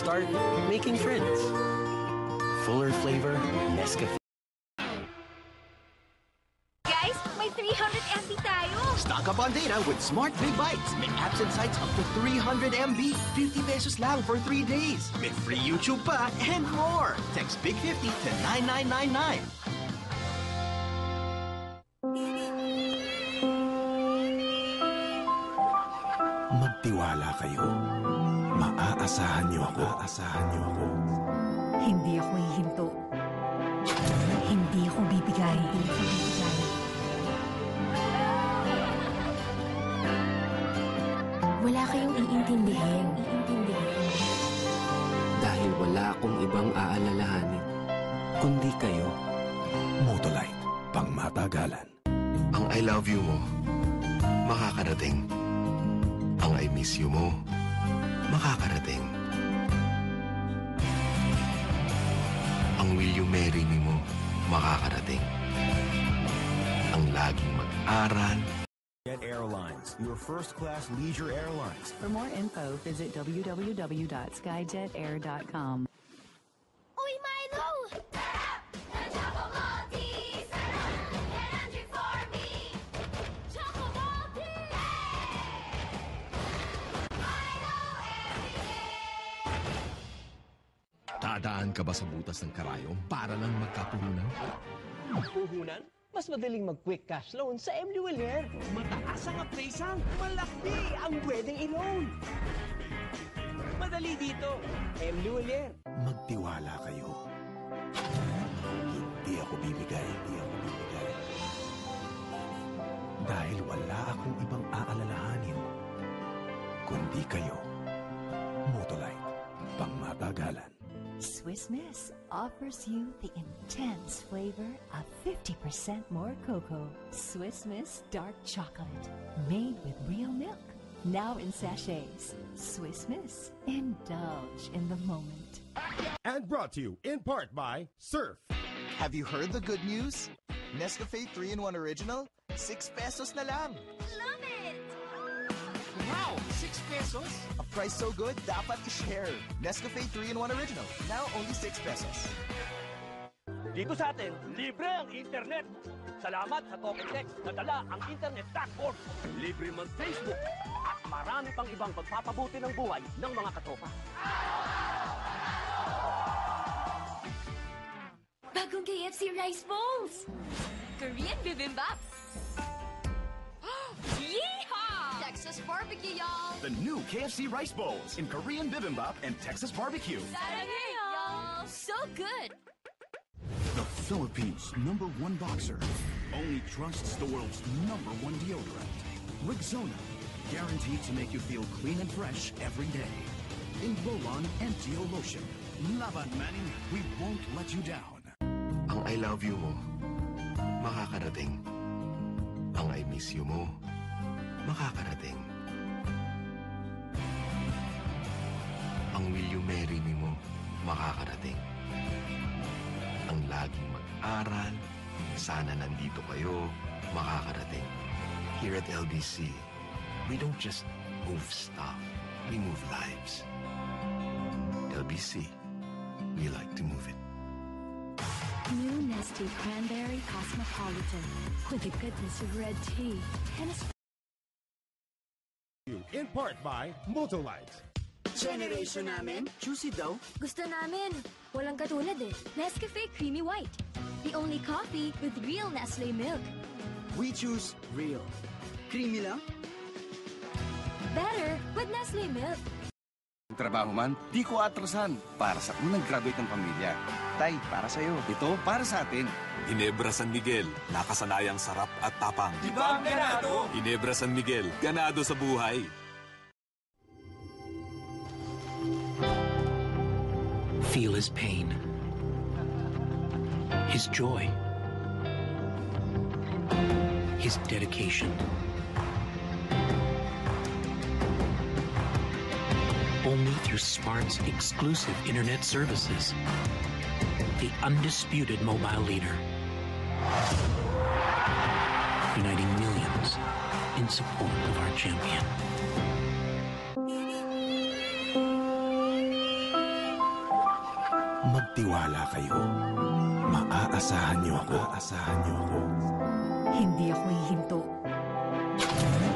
start making friends. Fuller flavor, Nescafe. Guys, may 300 MB tayo! Stock up on data with Smart Big Bites. May apps and sites up to 300 MB. 50 pesos lang for 3 days. May free YouTube pa and more. Text Big 50 to 9999. Magtiwala kayo. Maaasahan niyo ako. Hindi ako hihinto. Hindi ako bibigay. Wala kayong iintindihin. Dahil wala akong ibang aalalahanin, kundi kayo. Motolite, pangmatagalan. Ang I love you mo, makakarating. Ang I miss you mo, makakarating. Ang will you marry me mo, makakarating. Ang laging mag-aral. Jet Airlines, your first-class leisure airlines. For more info, visit www.skyjetair.com. Uy, Milo! Choco Maltese! Energy for me! Choco Maltese! Milo everyday! Dadaan ka ba sa butas ng karayom para lang magkapuhunan? Puhunan? Mas madaling mag-quick cash loan sa MD Willier. Mataas ang appraisal, malaki ang pwedeng i-loan. Madali dito, MD Willier. Magtiwala kayo. Hindi ako bibigay. Dahil wala akong ibang aalalahanin, kundi kayo. Motolite, pangmatagalan. Swiss Miss offers you the intense flavor of 50% more cocoa. Swiss Miss Dark Chocolate, made with real milk. Now in sachets. Swiss Miss, indulge in the moment. And brought to you in part by Surf. Have you heard the good news? Nescafe 3-in-1 Original, 6 pesos na lang. Love it! Wow, 6 pesos? A price so good, dapat i-share. Nescafe 3-in-1 Original, now only 6 pesos. Dito sa atin, libre ang internet. Salamat sa Talk and Text na dala ang internet dashboard. Libre mag-Facebook. At marami pang ibang pagpapabuti ng buhay ng mga katropa. Bagong KFC Rice Bowls! Korean Bibimbap! Yeehaw! Texas Barbecue, y'all! The new KFC Rice Bowls in Korean Bibimbap and Texas Barbecue. Saturday, y'all! So good! The Philippines' #1 boxer only trusts the world's #1 deodorant. Rexona, guaranteed to make you feel clean and fresh every day. In roll-on and Geo Lotion. Laban Manny, we won't let you down. Ang I love you mo, makakarating. Ang I miss you mo, makakarating. Ang will you marry me mo, makakarating. Ang laging mag-aral, sana nandito kayo, makakarating. Here at LBC, we don't just move stuff, we move lives. LBC, we like to move it. New Nestle Cranberry Cosmopolitan with the goodness of red tea and a In part by Motolite. Generation namin, juicy daw. Gusto namin. Walang katulad eh. Nescafe Creamy White. The only coffee with real Nestle milk. We choose real. Creamy lang? Better with Nestle milk. Trabaho man, di ko atrasan para sa unang graduate ng pamilya. Tay, para sa'yo. Ito, para sa atin. Ginebra San Miguel, nakasanayang sarap at tapang. Di ba ang ganado? Ginebra San Miguel, ganado sa buhay. Feel his pain, his joy, his dedication. Only through Smart's exclusive internet services. The undisputed mobile leader. Uniting millions in support of our champion. Tiwala kayo. Maaasahan niyo ako. Hindi ako hihinto.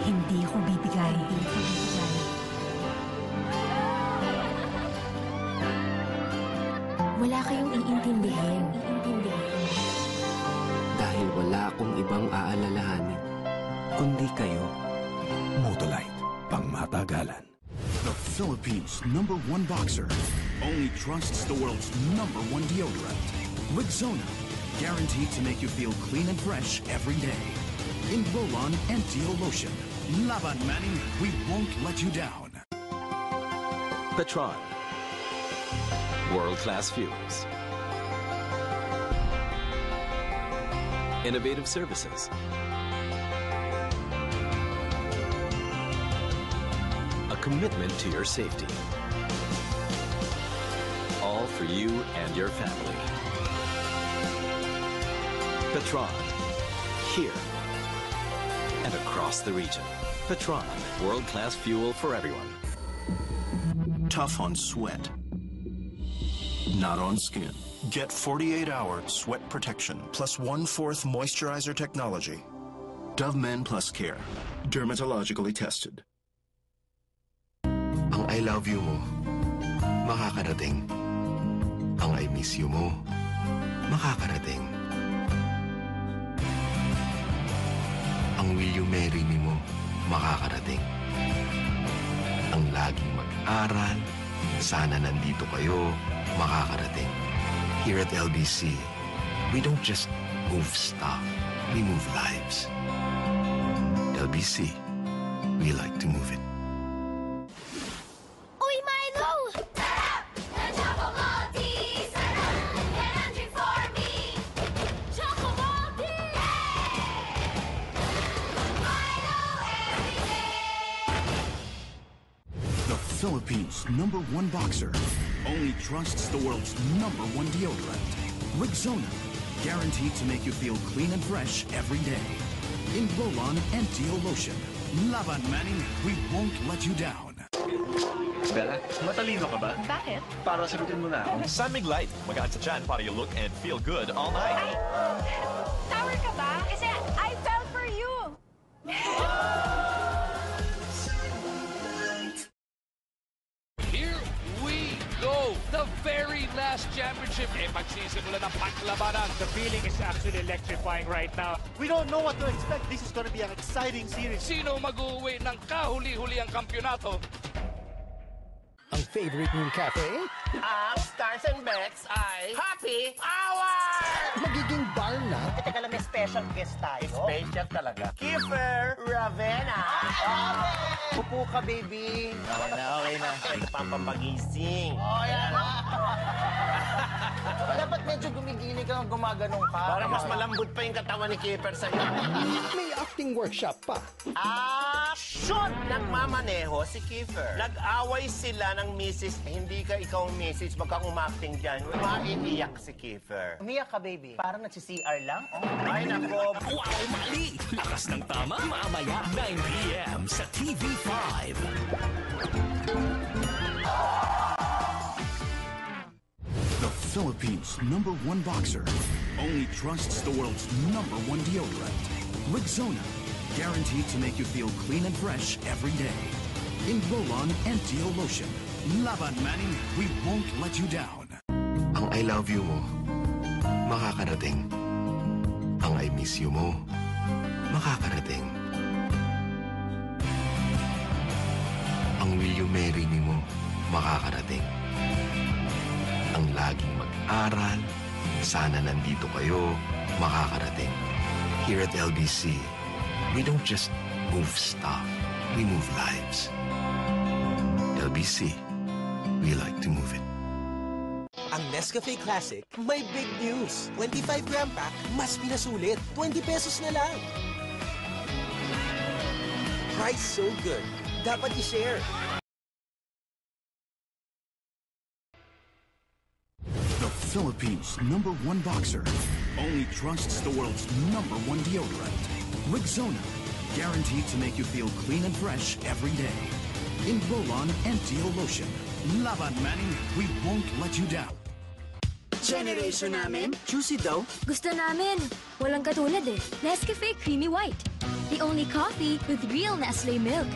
Hindi ako bibigay. Wala kayong iintindihin. Dahil wala akong ibang aalalahanin, kundi kayo. Motolite, pangmatagalan. The Philippines' #1 boxer only trusts the world's #1 deodorant. Rexona, guaranteed to make you feel clean and fresh every day. In roll-on and Deo lotion. Laban Manning, we won't let you down. Petron. World-class fuels. Innovative services. A commitment to your safety. All for you and your family. Petron. Here and across the region. Petron. World-class fuel for everyone. Tough on sweat. Not on skin. Get 48-hour sweat protection plus 1/4 moisturizer technology. Dove Men Plus Care. Dermatologically tested. Ang I love you mo, makakarating. Ang I miss you mo, makakarating. Ang will you marry me mo, makakarating. Ang laging mag-aral, sana nandito kayo, makakarating. Here at LBC, we don't just move stuff, we move lives. LBC, we like to move it. Uy, Milo! Sarap! The Choco Maltese! Sarap! Candy for me! Choco Maltese! Milo every day! The Philippines' #1 boxer only trusts the world's #1 deodorant. Rexona, guaranteed to make you feel clean and fresh every day. In roll-on and Deo lotion. Laban Manning, we won't let you down. Bella, matalino ka ba? Bakit? Para sagutin mo na ako. Sunmig Light. Magaan sa tiyan para you look and feel good all night. Sour ka ba? Kasi I fell for you! Here we go! The very last championship. Pagsisimula ng paglabanan. The feeling is actually electrifying right now. We don't know what to expect. This is going to be an exciting series. Sino mag-uwi ng kahuli-huli ang kampyonato? Ang favorite niyong cafe? Ang Stars and Bets ay Happy Hour! Magiging bar na? Teka lang, may special guest tayo. Special talaga. Kiefer Ravena! Upo ka, baby. Okay na. Pampapagising. Yan. Dapat medyo gumigiling ka, gumaganong ka. Para mas malambot pa yung katawan ni Kiefer sa'yo. May acting workshop pa. Action! Nagmamaneho si Kiefer. Nag-away sila ng misis. Hindi ka ikaw ang misis. Wag kang umacting dyan. Maiiyak si Kiefer. Umiyak ka, baby. Parang nagsi-CR lang. Ay, nako. Wow, mali! Lakas ng tama, mamaya 9 p.m. sa TV5. The Philippines' #1 boxer only trusts the world's #1 deodorant. Rexona, guaranteed to make you feel clean and fresh every day. In roll-on and Deo lotion. Laban Manning, we won't let you down. Ang I love you mo, makakarating. Ang I miss you mo, makakarating. Ang will you marry me mo, makakarating. Ang laging mag-aral, sana nandito kayo, makakarating. Here at LBC, we don't just move stuff, we move lives. LBC, we like to move it. Ang Nescafe Classic, may big news. 25-gram pack, mas pinasulit. 20 pesos na lang. Price so good. Dapat i-share. The Philippines' #1 boxer only trusts the world's #1 deodorant. Rexona, guaranteed to make you feel clean and fresh every day. In roll-on and Deo lotion. Laban Manning, we won't let you down. Generation namin, juicy daw. Gusto namin. Walang katulad eh. Nescafe Creamy White. The only coffee with real Nestle milk.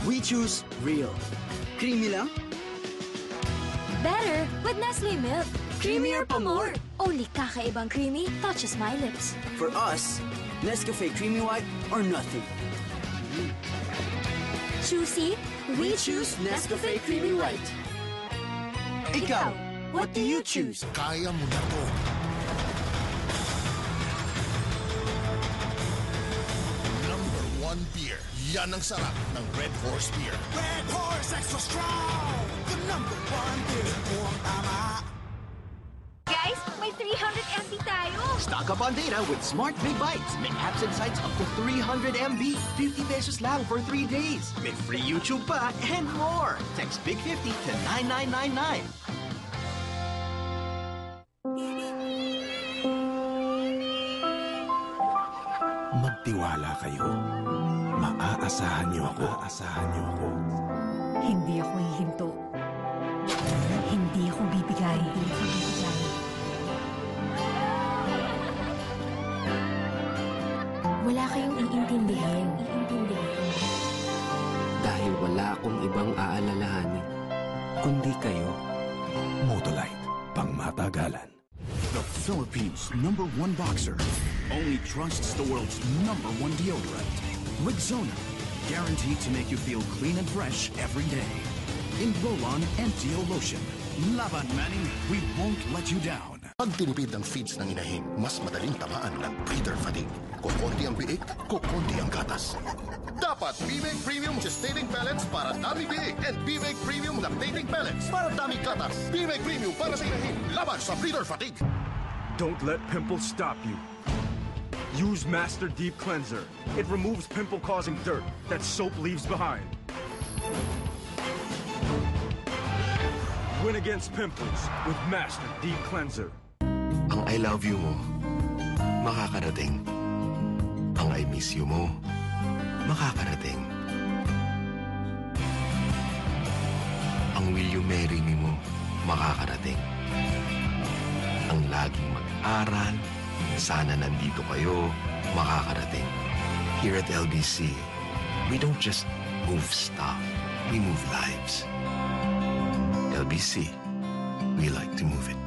We choose real. Creamy lang? Better with Nestle milk. Creamier pa more. Only kakaibang creamy touches my lips. For us, Nescafe Creamy White or nothing. Choosy, we choose Nescafe Creamy White. Ikaw, what do you choose? Kaya mo na to. Number 1 beer. Yan ang sarap ng Red Horse Beer. Red Horse Extra Strong! The number 1 beer. Mukhang tama. Guys, may 300 MB tayo. Stock up on data with Smart Big Bites. May apps and sites up to 300 MB. 50 pesos lang for 3 days. May free YouTube pa and more. Text Big 50 to 9999. Magtiwala kayo. Maaasahan niyo ako. Hindi ako hihinto. Hindi ako bibigay. Wala kayong iintindihin. Dahil wala akong ibang aalalahanin, kundi kayo. Motolite, pangmatagalan. The Philippines' number 1 boxer only trusts the world's number 1 deodorant. Rexona, guaranteed to make you feel clean and fresh every day. In roll-on and Deo lotion. Laban Manning, we won't let you down. Pag tinipid ng feeds ng inahin, mas madaling tamaan ng breeder fatigue. Kukunti ang biik, kukunti ang gatas. Dapat B-Make Premium Gestating Pellets para dami biik and B-Make Premium Lactating Pellets para dami gatas. B-Make Premium para sa inahin, laban sa breeder fatigue. Don't let pimples stop you. Use Master Deep Cleanser. It removes pimple-causing dirt that soap leaves behind. Win against pimples with Master Deep Cleanser. Ang I love you mo, makakarating. Ang I miss you mo, makakarating. Ang will you marry me mo, makakarating. Ang laging mag-aral, sana nandito kayo, makakarating. Here at LBC, we don't just move stuff, we move lives. LBC, we like to move it.